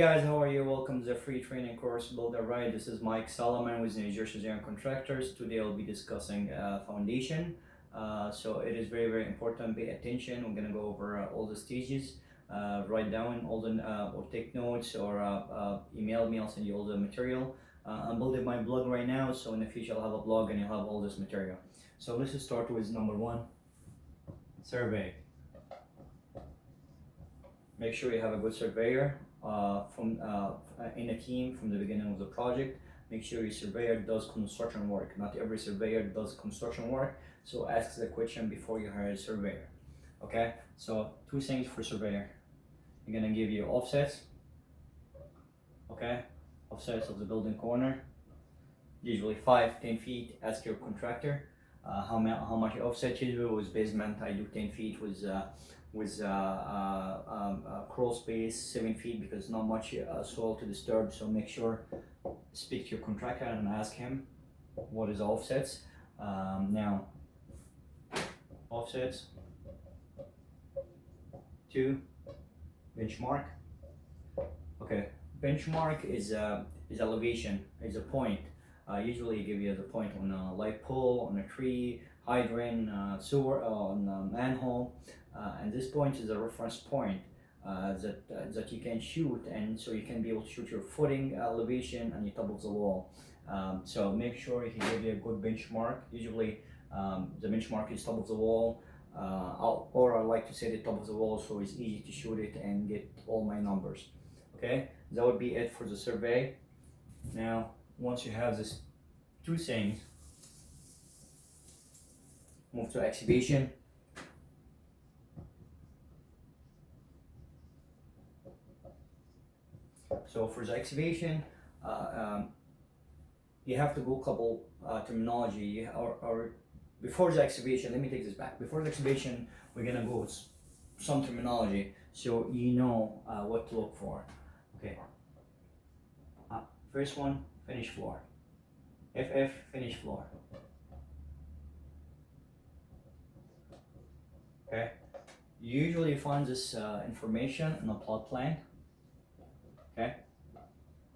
guys, how are you? Welcome to the free training course Build a Ride. This is Mike Solomon with NJGCB Contractors. Today I'll be discussing foundation. So it is very important. Pay attention. We're gonna go over all the stages. Write down all the or take notes or email me. I'll send you all the material. I'm building my blog right now, so in the future I'll have a blog and you'll have all this material. So let's just start with number one. Survey. Make sure you have a good surveyor in a team from the beginning of the project. Make sure your surveyor does construction work. Not every surveyor does construction work, so ask the question before you hire a surveyor. Okay, so two things for surveyor. You're gonna give you offsets. Okay, offsets of the building corner, usually 5-10 feet. Ask your contractor how much offset you do. With basement I do 10 feet, with crawl space 7 feet, because not much soil to disturb. So make sure, speak to your contractor and ask him what is offsets. Now offsets. 2, benchmark. Okay, benchmark is elevation, is a point. Usually give you the point on a light pole, on a tree, hydrant, sewer, on a manhole, and this point is a reference point that you can shoot, and so you can be able to shoot your footing elevation and your top of the wall. So make sure he give you a good benchmark. Usually the benchmark is top of the wall, or I like to say the top of the wall, so it's easy to shoot it and get all my numbers. Okay, that would be it for the survey. Now once you have this two things, move to excavation. So for the excavation, you have to go couple terminology, or before the excavation, let me take this back. Before the excavation, we're gonna go with some terminology so you know what to look for. Okay. First one, finish floor. FF, finish floor. Okay. You usually find this information in a plot plan. Okay.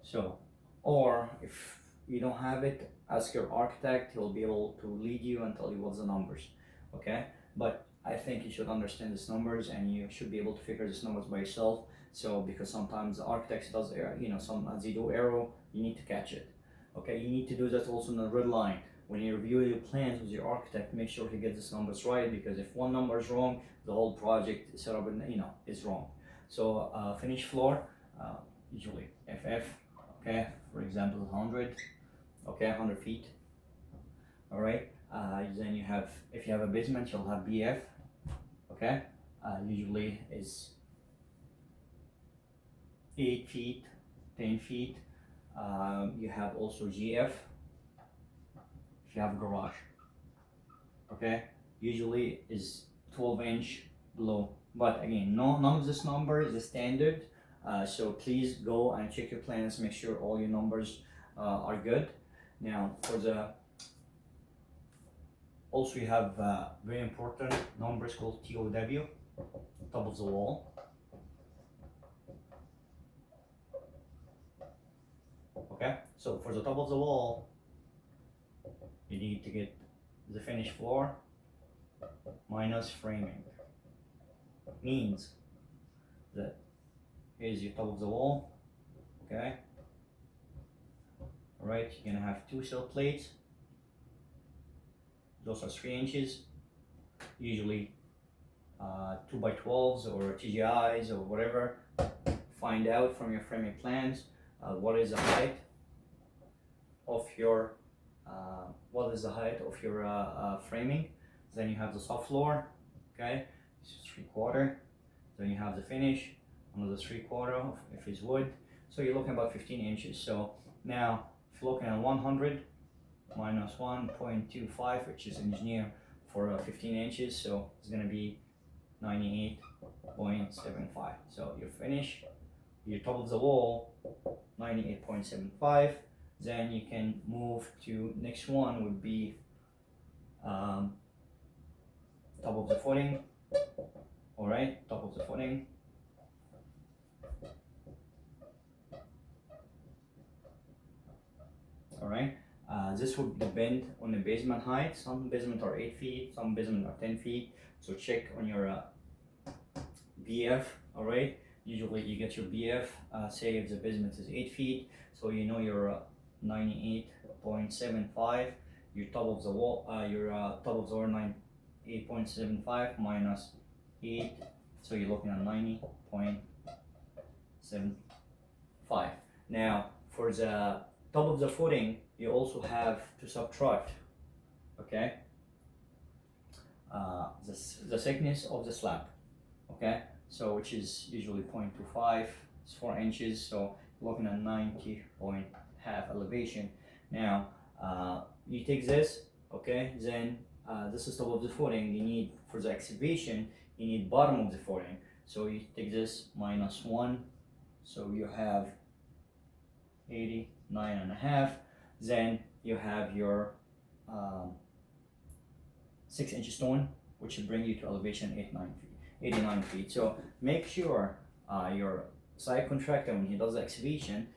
So, or if you don't have it, ask your architect. He'll be able to lead you and tell you what's the numbers. Okay. But I think you should understand these numbers, and you should be able to figure these numbers by yourself. So because sometimes the architect does, they do arrow, you need to catch it. Okay, you need to do that also in the red line. When you review your plans with your architect, make sure he gets these numbers right, because if one number is wrong, the whole project setup is wrong. So finish floor, usually FF. Okay, for example 100. Okay, 100 feet. All right. Then you have, if you have a basement, you'll have BF. Okay, usually is 8 feet, 10 feet. You have also GF if you have a garage. Okay, usually is 12-inch below, but again, none of this number is a standard, so please go and check your plans, make sure all your numbers are good. Now for the, also you have very important numbers called TOW, top of the wall. Okay, so for the top of the wall, you need to get the finished floor minus framing. Means that here's your top of the wall. Okay, all right, you're gonna have 2 sill plates. Those are 3 inches, usually 2x12s or TGIs or whatever. Find out from your framing plans what is the height of your framing. Then you have the soft floor. Okay, this is 3/4. Then you have the finish, another 3/4 if it's wood. So you're looking about 15 inches. So now if you're looking at 100 minus 1.25, which is engineer for 15 inches, so it's gonna be 98.75. So your finish, your top of the wall, 98.75. Then you can move to next one, would be top of the footing. All right, top of the footing. This would depend on the basement height. Some basement are 8 feet, some basement are 10 feet. So check on your BF, all right? Usually you get your BF, say if the basement is 8 feet, so you know your 98.75, your top of the wall, top of the wall 98.75 minus 8, so you're looking at 90.75. Now for the top of the footing, you also have to subtract, okay, the thickness of the slab, okay, so which is usually 0.25, it's 4 inches, so you're looking at 90.5 elevation. Now you take this, okay, then this is top of the footing. You need, for the excavation, you need bottom of the footing, so you take this minus 1, so you have 89.5. Then you have your 6-inch stone, which will bring you to elevation 89 feet. So make sure your site contractor, when he does the excavation,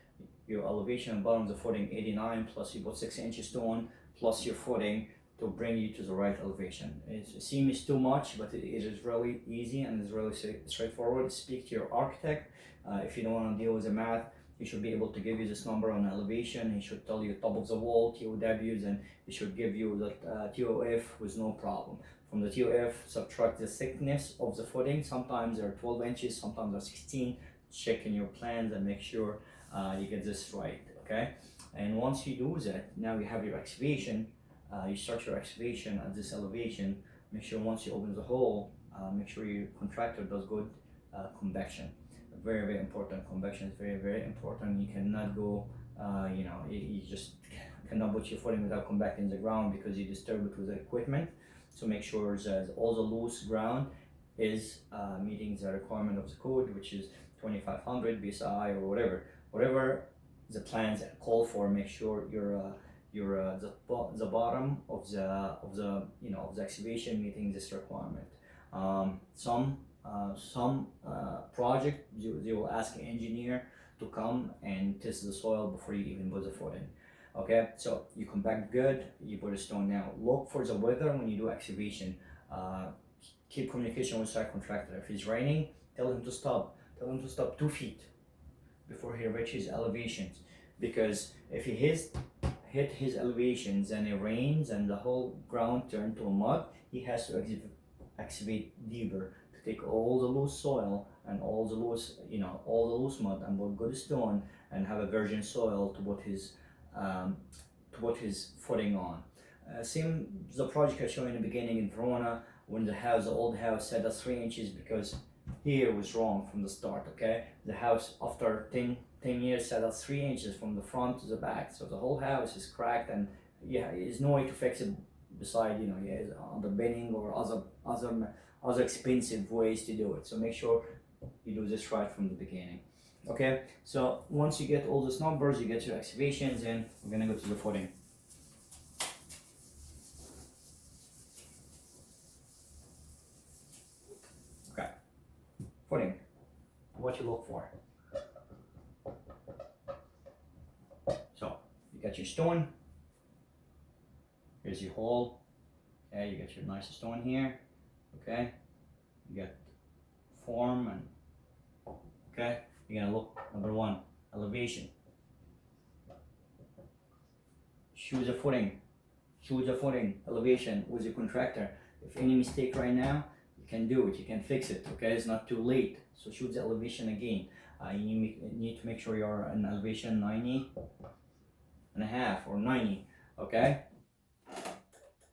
your elevation bottom of the footing 89, plus you put 6-inch stone plus your footing to bring you to the right elevation. It seems too much, but it is really easy and it's really straightforward. Speak to your architect. If you don't want to deal with the math, he should be able to give you this number on elevation. He should tell you top of the wall, TOWs, and he should give you the TOF with no problem. From the TOF, subtract the thickness of the footing. Sometimes they're 12 inches, sometimes they're 16. Check in your plans and make sure you get this right, okay? And once you do that, now you have your excavation. You start your excavation at this elevation. Make sure once you open the hole, make sure your contractor does good convection. Very, very important. Convection is very, very important. You cannot go, you just cannot put your footing without compacting the ground because you disturb it with the equipment. So make sure that all the loose ground is meeting the requirement of the code, which is 2500 BSI or whatever the plans call for. Make sure the bottom of the excavation meeting this requirement. Some project they will ask an engineer to come and test the soil before you even put the footing. Okay, so you compact good, you put a stone. Now look for the weather when you do excavation. Keep communication with site contractor. If it's raining, tell him to stop. Tell him to stop 2 feet before he reaches elevations, because if he hit his elevations and it rains and the whole ground turned to mud, he has to excavate deeper to take all the loose soil and all the loose mud and put good stone and have a virgin soil to put his footing on. Same the project I showed in the beginning in Verona, when the old house set us 3 inches, because here was wrong from the start. Okay, the house after 10 years set us 3 inches from the front to the back, so the whole house is cracked, and yeah, there's no way to fix it beside under binning or other expensive ways to do it. So make sure you do this right from the beginning. Okay, so once you get all these numbers, you get your excavations, and we're gonna go to the footing. Okay, footing, what you look for. So you got your stone, here's your hole, okay, you got your nice stone here, okay, you got form, and okay, you're gonna look, number 1, elevation. Choose a footing, elevation with your contractor. If any mistake right now, you can do it, you can fix it, okay, it's not too late. So choose the elevation again. You need to make sure you're in elevation 90.5 or 90, okay.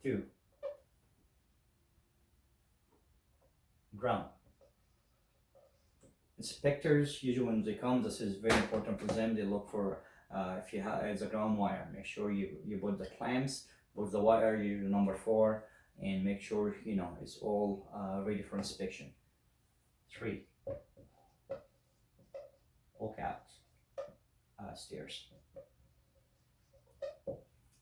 2, ground. Inspectors, usually when they come, this is very important for them. They look for if you have the ground wire. Make sure you put the clamps, put the wire, your number 4, and make sure it's all ready for inspection. 3, walkout stairs.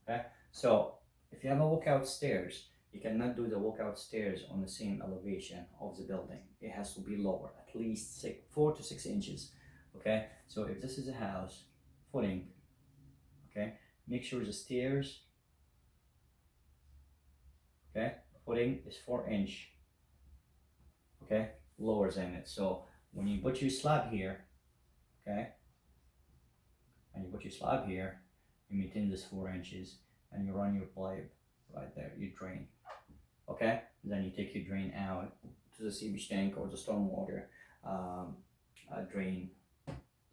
Okay, so if you have a walkout stairs, you cannot do the walkout stairs on the same elevation of the building. It has to be lower, at least 4 to 6 inches. Okay, so if this is a house, footing, okay, make sure the stairs Okay, footing is 4-inch, okay, lower than it. So when you put your slab here, okay, and you put your slab here, you maintain this 4 inches, and you run your pipe right there, you drain, okay, then you take your drain out to the sewage tank or the stormwater drain.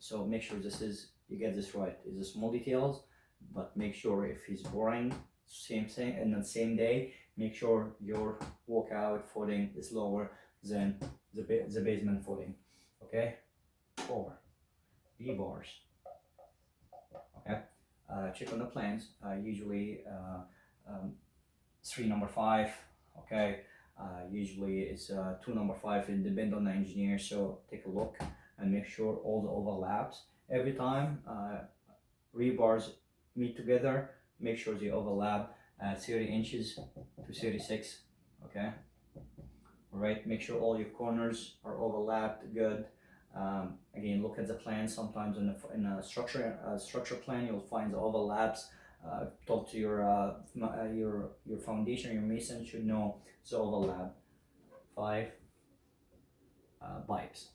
So make sure you get this right. It's the small details, but make sure if he's boring same thing and the same day, make sure your walkout footing is lower than the basement footing. Okay, 4 V-bars. Okay, check on the plans. Usually 3 number 5. Okay, usually it's 2 number 5. It depends on the engineer. So take a look and make sure all the overlaps. Every time rebars meet together, make sure they overlap 30 inches to 36. Okay, all right, make sure all your corners are overlapped good. Again, look at the plan. Sometimes in a structure plan, you'll find the overlaps. Talk to your foundation. Your mason should know the overlap. 5 pipes.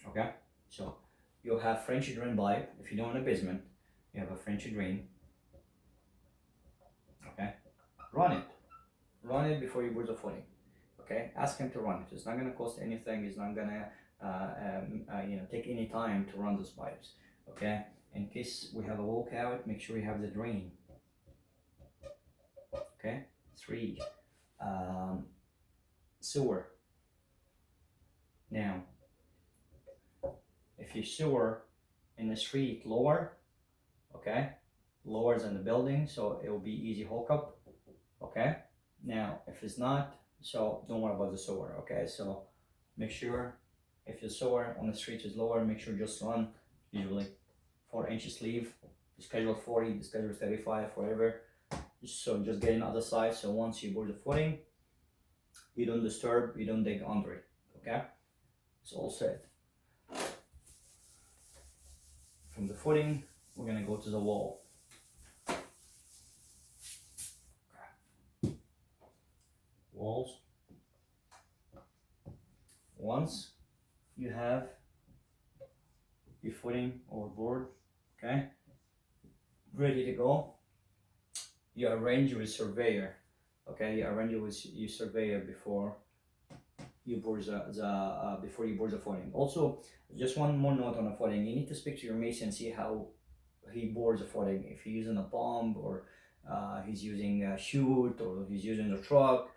Okay, so you'll have French drain pipe. If you don't want a basement, you have a French drain. Okay, run it before you put the footing. Okay, ask him to run it. It's not gonna cost anything. It's not gonna take any time to run those pipes. Okay, in case we have a walkout, make sure you have the drain. Okay, 3 sewer. Now, if your sewer in the street lower, okay, lower than the building, so it will be easy hookup. Okay, now if it's not, so don't worry about the sewer. Okay, so make sure if your sewer on the street is lower, make sure just run usually 4 inches sleeve. The schedule 40, the schedule 35, whatever. So just get in the other side. So once you bore the footing, you don't disturb, you don't dig under it. Okay, it's all set. From the footing, we're gonna go to the wall. Walls. Once you have your footing or board, okay, ready to go, you arrange with surveyor. Okay, you arrange it with your surveyor before you bore the footing. Also, just one more note on the footing. You need to speak to your mason, see how he bores the footing. If he's using a bomb or he's using a chute or he's using a truck.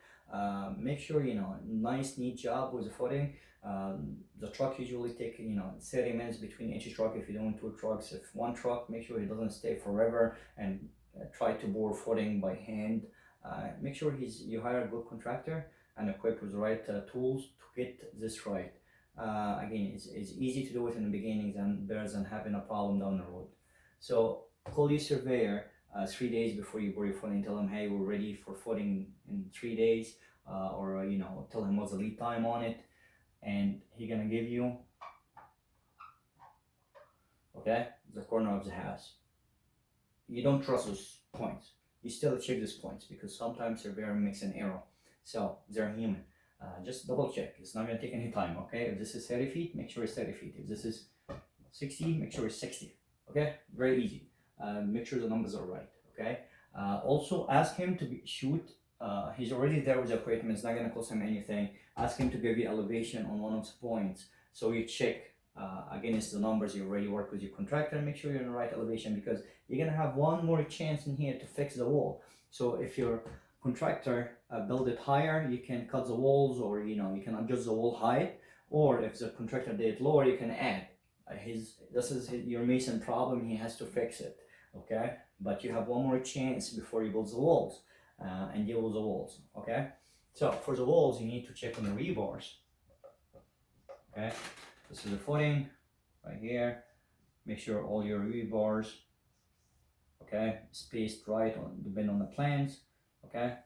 Make sure nice neat job with the footing. The truck usually take 30 minutes between each truck if you're doing 2 trucks. If 1 truck, make sure it doesn't stay forever and try to bore footing by hand. Make sure you hire a good contractor and equipped with the right tools to get this right. Again, it's easy to do it in the beginning than better than having a problem down the road. So call your surveyor 3 days before you bore your footing. Tell him, hey, we're ready for footing in 3 days, or tell him what's the lead time on it, and he's gonna give you, okay, the corner of the house. You don't trust those points. You still check these points because sometimes surveyor makes an error. So they're human. Just double check. It's not gonna take any time. Okay, if this is 30 feet, make sure it's 30 feet. If this is 60, make sure it's 60. Okay, very easy. Make sure the numbers are right. Okay. Also ask him to shoot. He's already there with the equipment. It's not gonna cost him anything. Ask him to give you elevation on one of the points, so you check against the numbers. You already work with your contractor. Make sure you're in the right elevation because you're gonna have one more chance in here to fix the wall. So if your contractor build it higher, you can cut the walls, or you can adjust the wall height. Or if the contractor did it lower, you can add. This is your mason problem. He has to fix it. Okay, but you have one more chance before you build the walls and deal with the walls. Okay, so for the walls, you need to check on the rebars. Okay, this is the footing right here. Make sure all your rebars, okay, spaced right depending on the plans. Okay,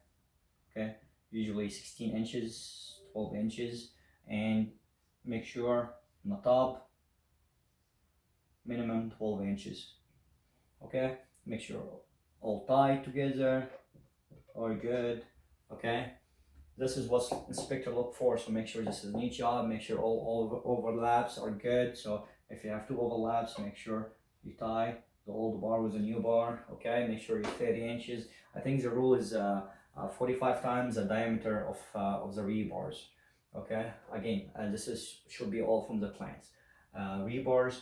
usually 16 inches, 12 inches, and make sure on the top minimum 12 inches. Okay, make sure all tied together. are good. Okay, this is what inspector look for, so make sure this is a neat job, make sure all overlaps are good. So if you have two overlaps, make sure you tie the old bar with a new bar. Okay, make sure you're 30 inches. I think the rule is 45 times the diameter of the rebars. Okay, again, this is should be all from the plans. Rebars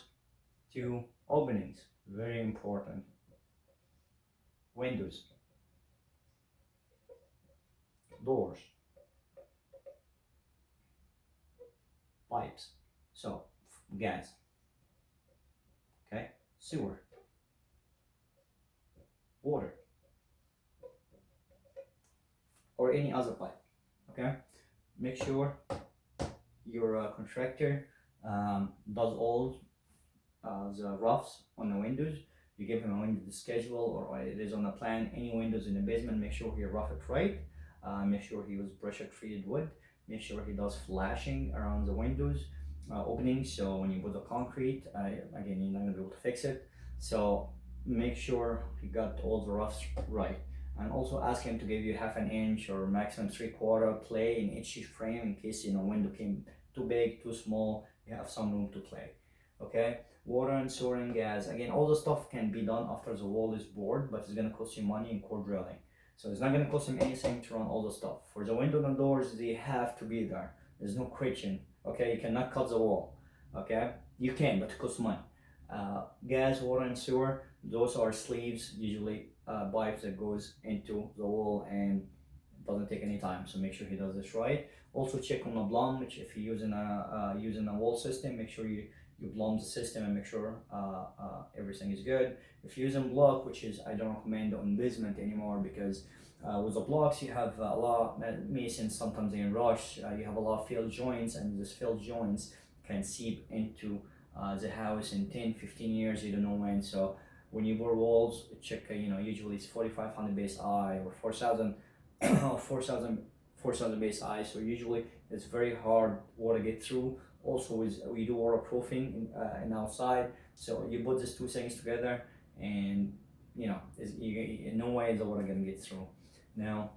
to openings, very important. Windows, doors, pipes, so gas, okay, sewer, water, or any other pipe. Okay, make sure your contractor does all the roughs on the windows. You give him a window schedule, or it is on the plan. Any windows in the basement, make sure he rough it right. Make sure he was pressure treated wood. Make sure he does flashing around the windows openings. So when you put the concrete, again, you're not gonna be able to fix it. So make sure he got all the roughs right. And also ask him to give you 1/2 inch or maximum 3/4 play in each frame, in case window came too big, too small, you have some room to play. Okay, water and sewer and gas, again, all the stuff can be done after the wall is bored, but it's going to cost you money in core drilling. So it's not going to cost him anything to run all the stuff. For the windows and doors, they have to be there. There's no question. Okay, you cannot cut the wall. Okay, you can, but it costs money. Gas, water and sewer, those are sleeves, usually pipes that goes into the wall, and doesn't take any time. So make sure he does this right. Also check on the plumb, which if you're using a wall system, make sure you plumb the system and make sure everything is good. If you're using block, which is I don't recommend on basement anymore, because with the blocks you have a lot of masons, sometimes they rush, you have a lot of failed joints, and these failed joints can seep into the house in 10-15 years, you don't know when. So when you bore walls, check, usually it's 4500 base I or 4000 4000 base I, so usually it's very hard water get through. Also we do waterproofing in outside, so you put these two things together, and in no way is the water gonna get through. Now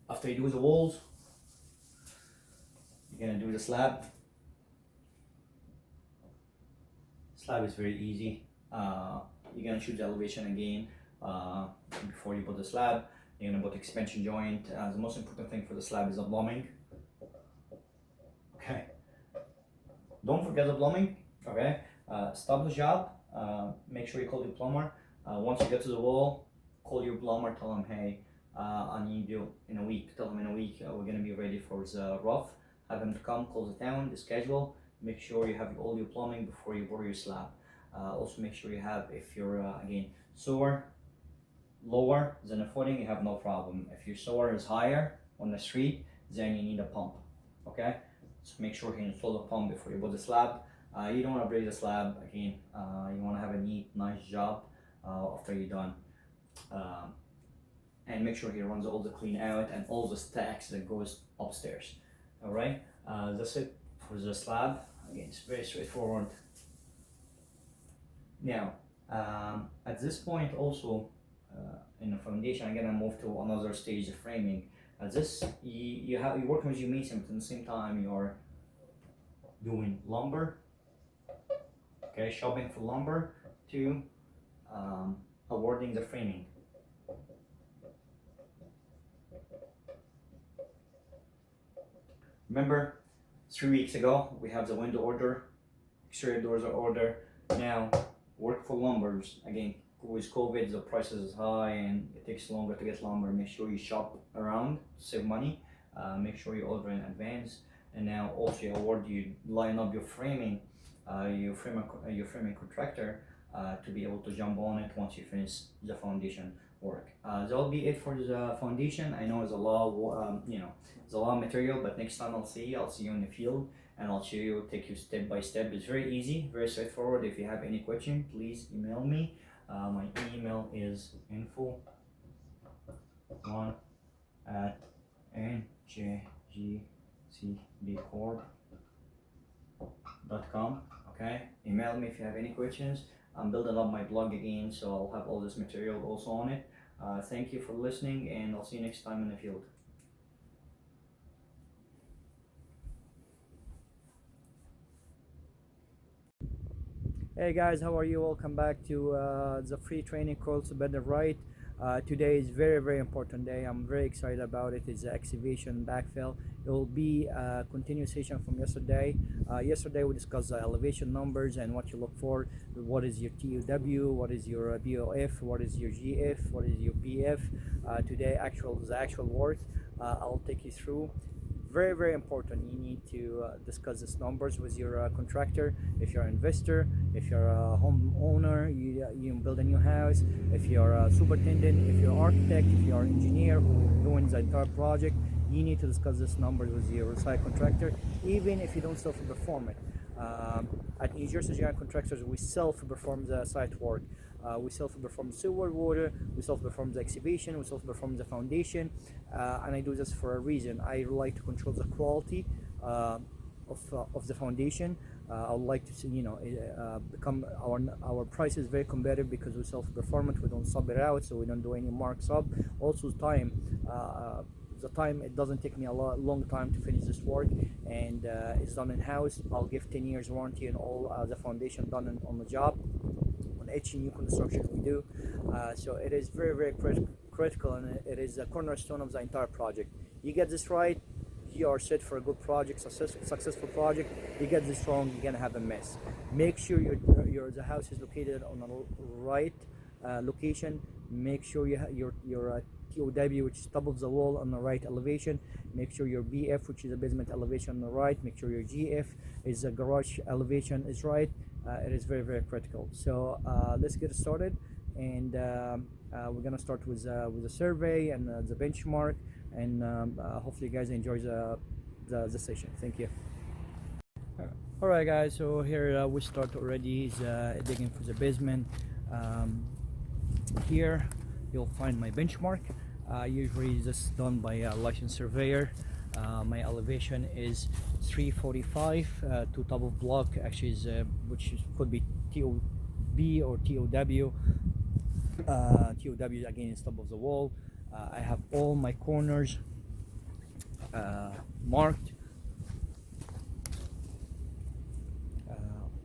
after you do the walls, you're gonna do the slab. Slab is very easy. You're gonna choose the elevation again before you put the slab. You're gonna put expansion joint. The most important thing for the slab is the plumbing. Okay, don't forget the plumbing. Okay, stop the job. Make sure you call your plumber. Once you get to the wall, call your plumber. Tell him, hey, I need you in a week. Tell him in a week we're gonna be ready for the rough. Have him to come, close the town, the schedule. Make sure you have all your plumbing before you pour your slab. Also make sure you have, if you're again sewer lower than a footing, you have no problem. If your sewer is higher on the street, then you need a pump. Okay, so make sure you install the pump before you put the slab. You don't want to break the slab again. You want to have a neat, nice job after you're done. And make sure he runs all the clean out and all the stacks that goes upstairs. All right, that's it for the slab. Again, it's very straightforward. Now, at this point also, in the foundation, I'm gonna move to another stage of framing. This you're working with your mason, but at the same time you're doing lumber. Okay, shopping for lumber to awarding the framing. Remember, 3 weeks ago we have the window order, exterior doors are order. Now work for lumbers. Again, with COVID, the prices is high and it takes longer to get lumber. Make sure you shop around to save money. Make sure you order in advance. And now also you line up your framing, your framing contractor to be able to jump on it once you finish the foundation work. That'll be it for the foundation. I know it's a lot of it's a lot of material, but next time I'll see you in the field, and I'll take you step by step. It's very easy, very straightforward. If you have any question, please email me. My email is info1@NJGCB.com. Okay, email me if you have any questions. I'm building up my blog again, so I'll have all this material also on it. Thank you for listening, and I'll see you next time in the field. Hey guys, how are you? Welcome back to the free training course Better Right. Today is very important day. I'm very excited about it. It's the excavation backfill. It will be a continuation from yesterday. Yesterday we discussed the elevation numbers and what you look for. What is your TOW? What is your BOF? What is your GF? What is your BF? Today the actual work. I'll take you through. Very important. You need to discuss these numbers with your contractor. If you're an investor, if you're a homeowner, you build a new house, if you're a superintendent, if you're an architect, if you're an engineer who doing the entire project, you need to discuss this numbers with your site contractor, even if you don't self-perform it. At 𝐦𝐨𝐬𝐬 Contractors, we self-perform the site work. We self-perform sewer water, we self-perform the excavation, we self-perform the foundation, and I do this for a reason. I like to control the quality of the foundation. I would like to see, become our price is very competitive because we self-perform it. We don't sub it out, so we don't do any mark sub. Also time. It doesn't take me a long time to finish this work, and it's done in house. I'll give 10 years warranty on all the foundation done on the job, on each new construction we do. So it is very critical, and it is a cornerstone of the entire project. You get this right, you are set for a good project, successful project. You get this wrong, you're gonna have a mess. Make sure the house is located on the right location. Make sure your TOW, which is top of the wall, on the right elevation. Make sure your BF, which is a basement elevation, on the right. Make sure your GF is a garage elevation is right. It is very critical. So let's get started, and we're gonna start with the survey and the benchmark, and hopefully you guys enjoy the session. Thank you. All right guys, so here we start already digging for the basement. Here you'll find my benchmark. Usually this is done by a licensed surveyor. My elevation is 345 to top of block, actually could be TOB or TOW. TOW again is top of the wall. I have all my corners marked.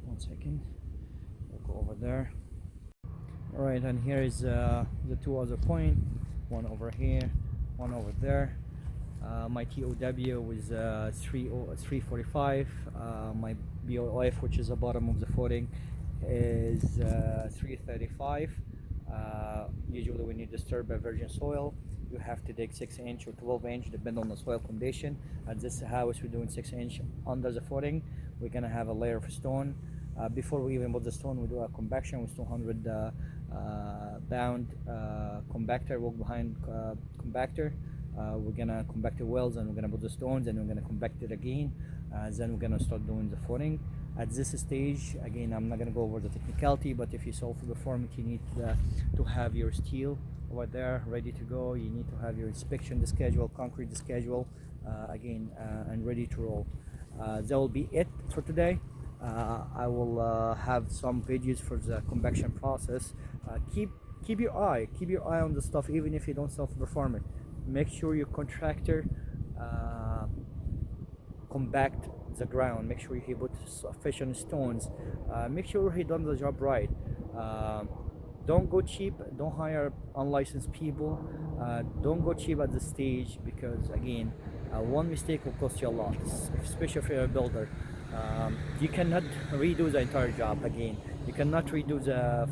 One second, we'll go over there. All right, and here is the two other points, one over here, one over there. My TOW was 345. My BOF, which is the bottom of the footing, is 335. Usually when you disturb a virgin soil, you have to dig 6 inch or 12 inch, depending on the soil condition. At this house, we're doing 6 inch under the footing. We're gonna have a layer of stone. Before we even put the stone, we do a compaction with 200 pound compactor, walk behind compactor. We're gonna compact the wells, and we're gonna put the stones, and we're gonna compact it again. Then we're gonna start doing the footing. At this stage, again, I'm not gonna go over the technicality, but if you self-perform it, you need to have your steel over there ready to go. You need to have your inspection schedule, concrete schedule, again, and ready to roll. That will be it for today. I will have some videos for the compaction process. Keep your eye on the stuff, even if you don't self-perform it. Make sure your contractor compact the ground. Make sure he put sufficient stones. Make sure he done the job right. Don't go cheap. Don't hire unlicensed people. Don't go cheap at this stage, because again, one mistake will cost you a lot, especially if you're a builder. You cannot redo the entire job again. You cannot redo the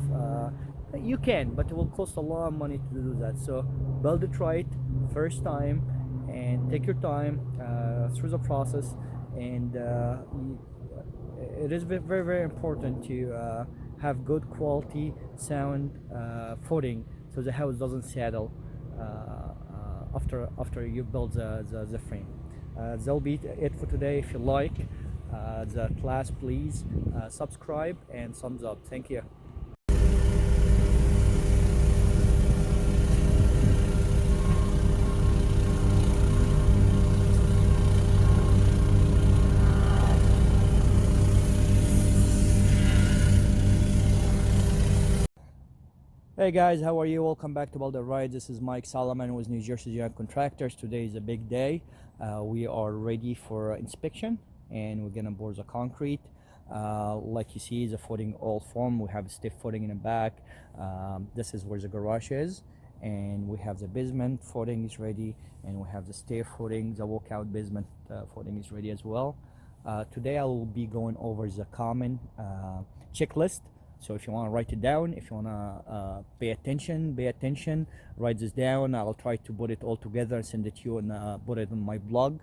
you can, but it will cost a lot of money to do that. So build it right first time, and take your time through the process. And it is very important to have good quality sound footing, so the house doesn't saddle after you build the frame. That'll be it for today. If you like the class, please subscribe and thumbs up. Thank you. Hey guys, how are you? Welcome back to Builder Ride. This is Mike Solomon with NJGCB Contractors. Today is a big day. We are ready for inspection and we're gonna pour the concrete. Like you see, the footing all formed. We have a stiff footing in the back. This is where the garage is, and we have the basement footing is ready, and we have the stair footing. The walkout basement footing is ready as well. Today I will be going over the common checklist. So if you want to write it down, if you want to pay attention, write this down. I'll try to put it all together and send it to you and put it on my blog.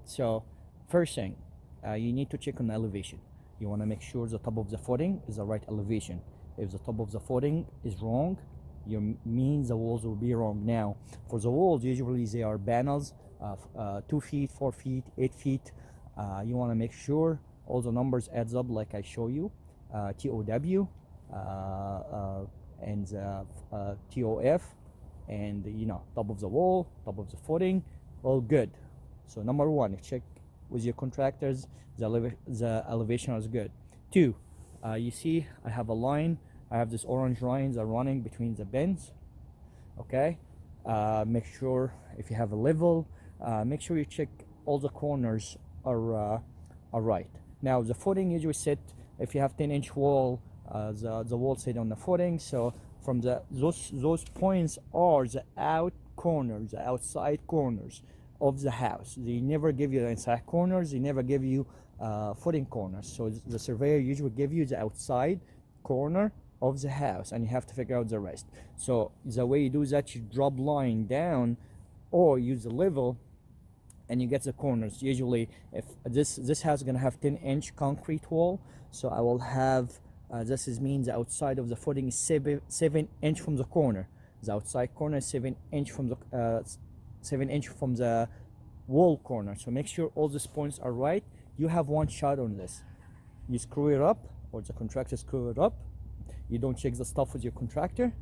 So first thing, you need to check on the elevation. You want to make sure the top of the footing is the right elevation. If the top of the footing is wrong, you means the walls will be wrong. Now, for the walls, usually they are panels, 2 feet, 4 feet, 8 feet. You want to make sure all the numbers adds up like I show you. TOW and TOF, and top of the wall, top of the footing, all good. So number one, check with your contractors the elevation is good. Two, you see I have a line. I have this orange lines are running between the bends. Okay, make sure if you have a level, make sure you check all the corners are right. Now the footing usually sit. If you have 10-inch wall, the wall sit on the footing. So from those points are the outside corners of the house. They never give you the inside corners. They never give you footing corners. So the surveyor usually give you the outside corner of the house, and you have to figure out the rest. So the way you do that, you drop line down or use a level, and you get the corners. Usually if this house is gonna have 10-inch concrete wall, so I will have this means the outside of the footing is 7 inch from the corner. The outside corner is 7 inch from the 7 inch from the wall corner. So make sure all these points are right. You have one shot on this. You screw it up, or the contractor screw it up. You don't check the stuff with your contractor,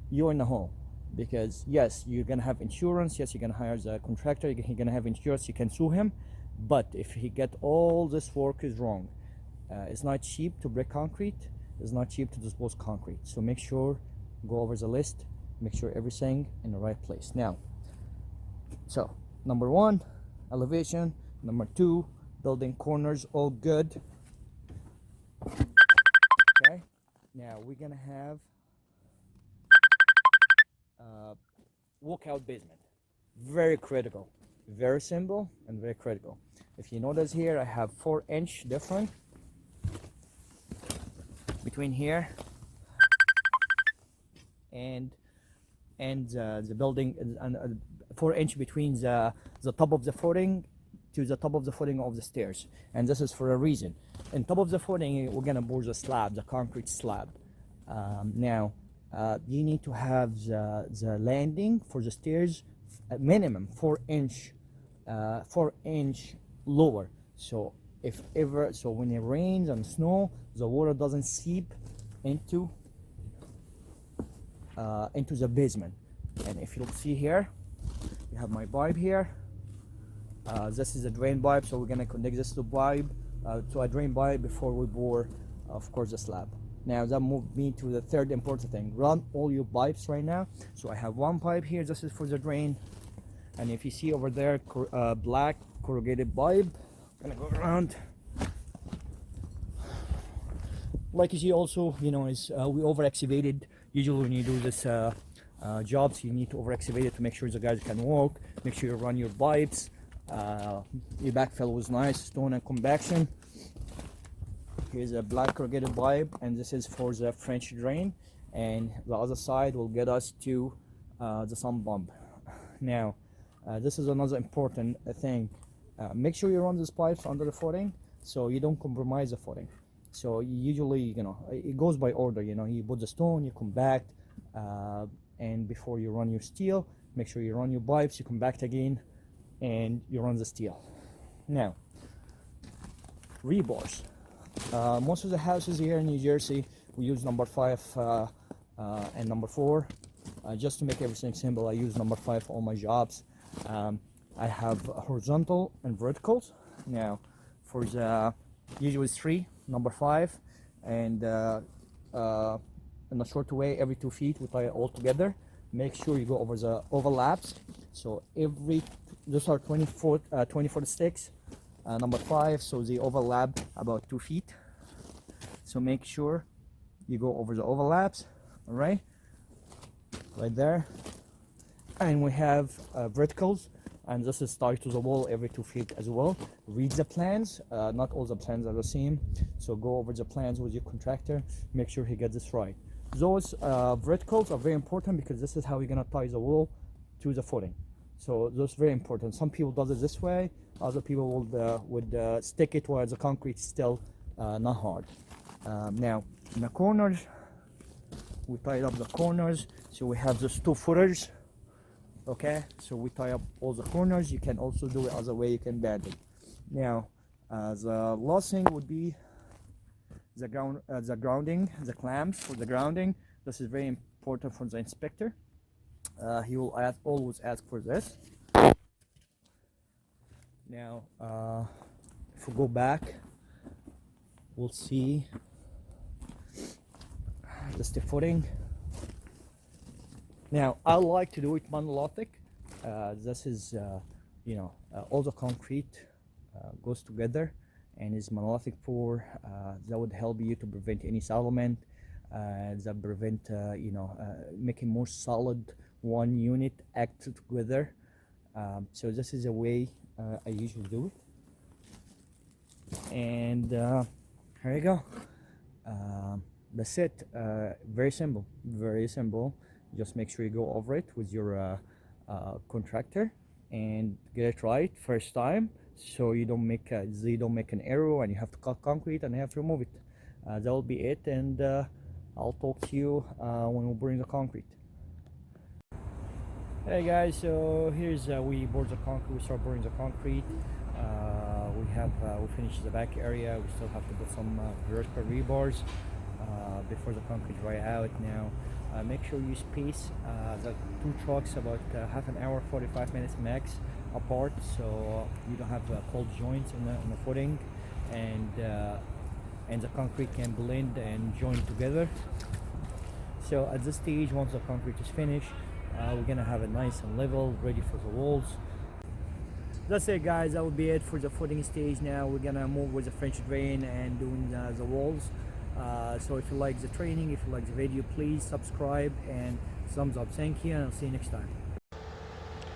you're in the hole. Because yes, you're gonna have insurance, yes, you're gonna hire the contractor, you're gonna have insurance, you can sue him, but if he get all this work is wrong, it's not cheap to break concrete, it's not cheap to dispose concrete. So make sure, go over the list, make sure everything in the right place. Now, so number one, elevation. Number two, building corners, all good. Okay, now we're gonna have walkout basement. Very critical, very simple and very critical. If you notice here, I have 4-inch different between here and the building, and 4-inch between the top of the footing to the top of the footing of the stairs, and this is for a reason. On top of the footing, we're gonna pour the slab, the concrete slab. Now you need to have the landing for the stairs at minimum 4-inch lower. So if ever, so when it rains and snow, the water doesn't seep into the basement. And if you'll see here, you have my pipe here. This is a drain pipe, so we're gonna connect this to a drain pipe before we bore, of course, the slab. Now that moved me to the third important thing. Run all your pipes right now. So I have one pipe here, this is for the drain, and if you see over there, black corrugated pipe, I'm gonna go around. Like you see also, is we over excavated. Usually when you do this jobs, you need to over excavate it to make sure the guys can walk. Make sure you run your pipes. Your backfill was nice, stone and compaction. Here's a black corrugated pipe, and this is for the French drain, and the other side will get us to the sump pump. Now this is another important thing. Make sure you run these pipes under the footing so you don't compromise the footing. So usually, it goes by order. You put the stone, you compact, and before you run your steel, make sure you run your pipes, you compact again, and you run the steel. Now, rebars. Most of the houses here in New Jersey, we use number 5 and number 4. Just to make everything simple, I use number 5 for all my jobs. I have horizontal and verticals. Now, for the usually 3, number 5, and in a short way, every 2 feet we tie it all together. Make sure you go over the overlaps. So those are 20 foot sticks, number 5, so they overlap about 2 feet. So make sure you go over the overlaps, all right there. And we have verticals, and this is tied to the wall every 2 feet as well. Read the plans. Not all the plans are the same, so go over the plans with your contractor. Make sure he gets this right. Those verticals are very important because this is how you're gonna tie the wall to the footing. So those are very important. Some people does it this way, other people would stick it while the concrete is still not hard. Now in the corners, we tied up the corners, so we have those 2 footers. Okay, so we tie up all the corners. You can also do it other way, you can bend it. Now the last thing would be the grounding, the clamps for the grounding. This is very important for the inspector. He will always ask for this. Now if we go back, we'll see this the footing. Now I like to do it monolithic. This is all the concrete goes together and is monolithic pour. That would help you to prevent any settlement, that prevent making more solid one unit act together. So this is a way I usually do it. And here you go. That's it. Very simple, very simple. Just make sure you go over it with your contractor and get it right first time, so you don't make an error and you have to cut concrete and you have to remove it. That will be it, and I'll talk to you when we bring the concrete. Hey guys, so here's we poured the concrete. We start pouring the concrete. We finished the back area. We still have to put some vertical rebars before the concrete dry out. Now make sure you space the 2 trucks about half an hour, 45 minutes max apart, so you don't have cold joints in the footing, and the concrete can blend and join together. So at this stage, once the concrete is finished, we're gonna have it nice and level, ready for the walls. That's it guys, that will be it for the footing stage. Now we're gonna move with the French drain and doing the walls. So if you like the training, if you like the video, please subscribe and thumbs up. Thank you, and I'll see you next time.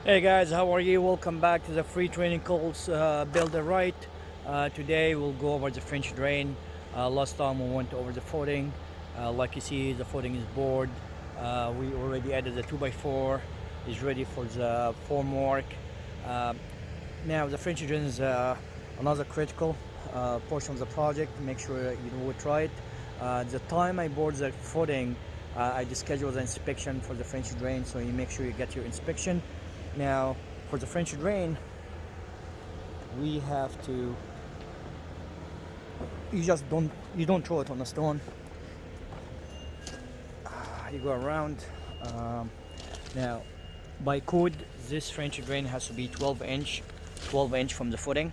Hey guys, how are you? Welcome back to the free training calls Build It Right. Today we'll go over the French drain. Last time we went over the footing. Like you see, the footing is bored. We already added the 2x4. Is ready for the formwork. Now the French drain is another critical portion of the project. Make sure you do it right. The time I board the footing, I just schedule the inspection for the French drain, so you make sure you get your inspection. Now for the French drain, we have to, you don't throw it on the stone. You go around. Now by code, this French drain has to be 12 inch from the footing.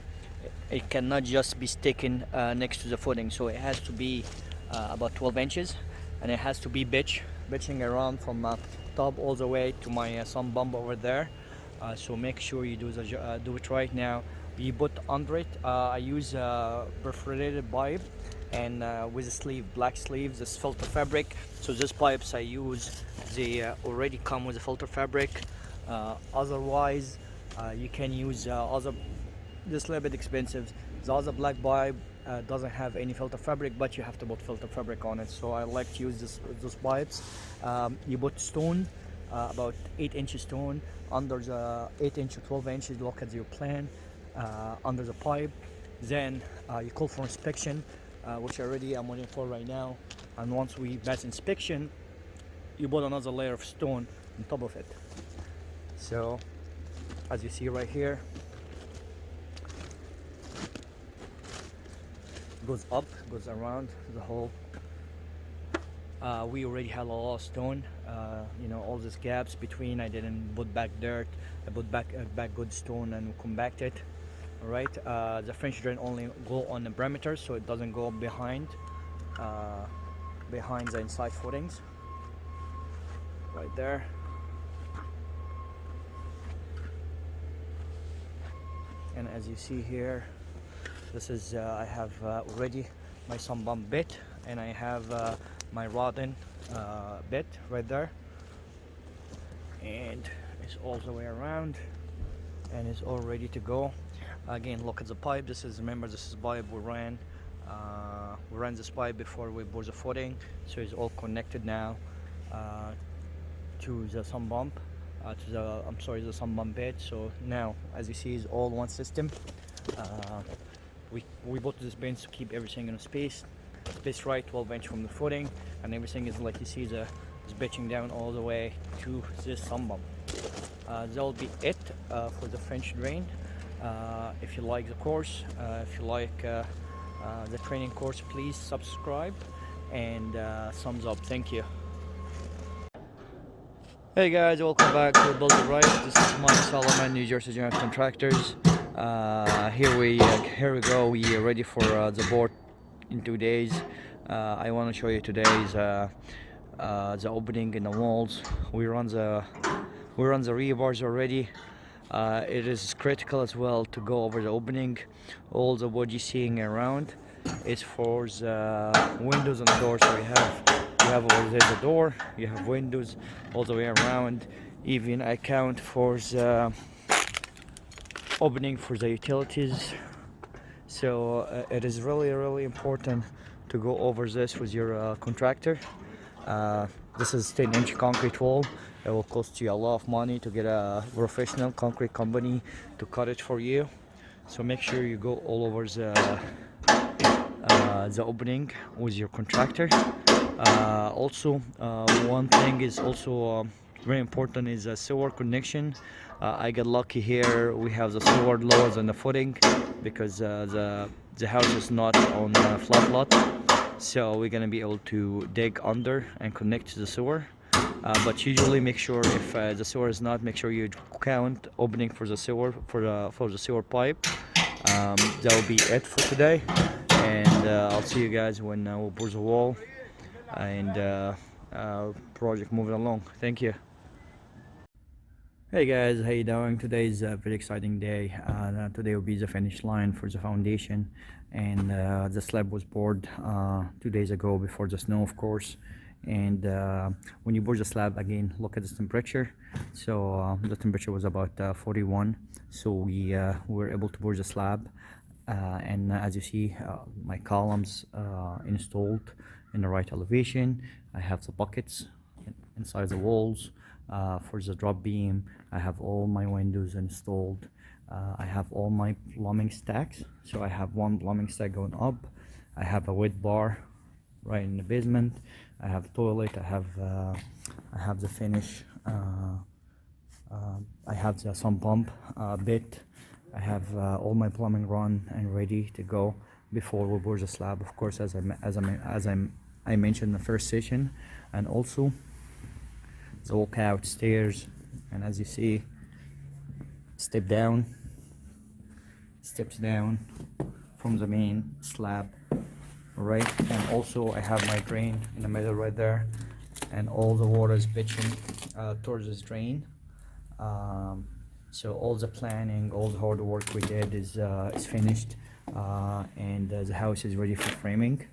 It cannot just be sticking next to the footing, so it has to be about 12 inches, and it has to be bitching around from top all the way to my sun bump over there. So make sure you do it right. Now we put under it, I use perforated pipe and with a sleeve, black sleeve, this filter fabric. So these pipes I use, they already come with a filter fabric. Otherwise you can use other, this little bit expensive. The other black pipe doesn't have any filter fabric, but you have to put filter fabric on it. So I like to use those pipes. You put stone, about 8 inches stone under the 8 inch or 12 inches. Look at your plan under the pipe. Then you call for inspection, which already I'm waiting for right now. And once we pass inspection, you put another layer of stone on top of it. So as you see right here, goes up, goes around the hole. We already had a lot of stone, all these gaps between. I didn't put back dirt. I put back good stone and compact it. All right. The French drain only go on the perimeter, so it doesn't go behind the inside footings. right there. And as you see here, this is I have already my sun bump bit, and I have my rod-in bit right there, and it's all the way around and it's all ready to go. Again, look at the pipe. Remember, this is pipe we ran this pipe before we bore the footing, so it's all connected now to the sun bump, the sun bump bed. So now, as you see, it's all one system. We bought this bench to keep everything in a space right, 12 inch from the footing, and everything is, like you see, is bitching down all the way to this sun bump. That'll be it for the French drain. If you like the course, if you like the training course, please subscribe and thumbs up. Thank you. Hey guys, welcome back to Build It Right. This is Mike Solomon, 𝐦𝐨𝐬𝐤 Contractors. Here we go. We are ready for the board in 2 days. I want to show you today's the opening in the walls. We run the rebars already. It is critical as well to go over the opening. All the wood you're seeing around is for the windows and the doors. So you have over there the door, you have windows all the way around. Even I count for the opening for the utilities. So it is really important to go over this with your contractor. This is 10-inch concrete wall. It will cost you a lot of money to get a professional concrete company to cut it for you. So make sure you go all over the opening with your contractor. Also, one thing is also very important is a sewer connection. I got lucky here. We have the sewer lower than the footing because the house is not on a flat lot. So we're gonna be able to dig under and connect to the sewer. But usually make sure if the sewer is not, make sure you count opening for the sewer for the sewer pipe. That will be it for today, and I'll see you guys when we'll bore the wall and project moving along. Thank you. Hey guys, how you doing? Today is a very exciting day. Today will be the finish line for the foundation, and the slab was poured 2 days ago before the snow, of course. And when you bore the slab, again, look at the temperature. So the temperature was about 41, so we were able to bore the slab. And as you see, my columns installed in the right elevation. I have the buckets inside the walls. For the drop beam, I have all my windows installed. I have all my plumbing stacks. So I have one plumbing stack going up. I have a wet bar right in the basement. I have toilet. I have the finish. I have the sump pump bit. I have all my plumbing run and ready to go before we bore the slab. Of course, as I mentioned in the first session, and also the walkout stairs. And as you see, steps down from the main slab, right? And also I have my drain in the middle right there, and all the water is pitching towards this drain. So all the planning, all the hard work we did is finished, and the house is ready for framing.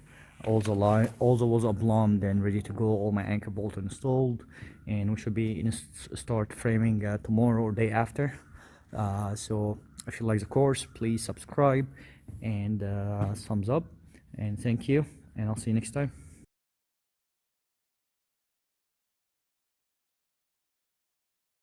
All the walls are plumbed and ready to go. All my anchor bolts installed, and we should be start framing tomorrow or day after. So if you like the course, please subscribe and thumbs up, and thank you, and I'll see you next time.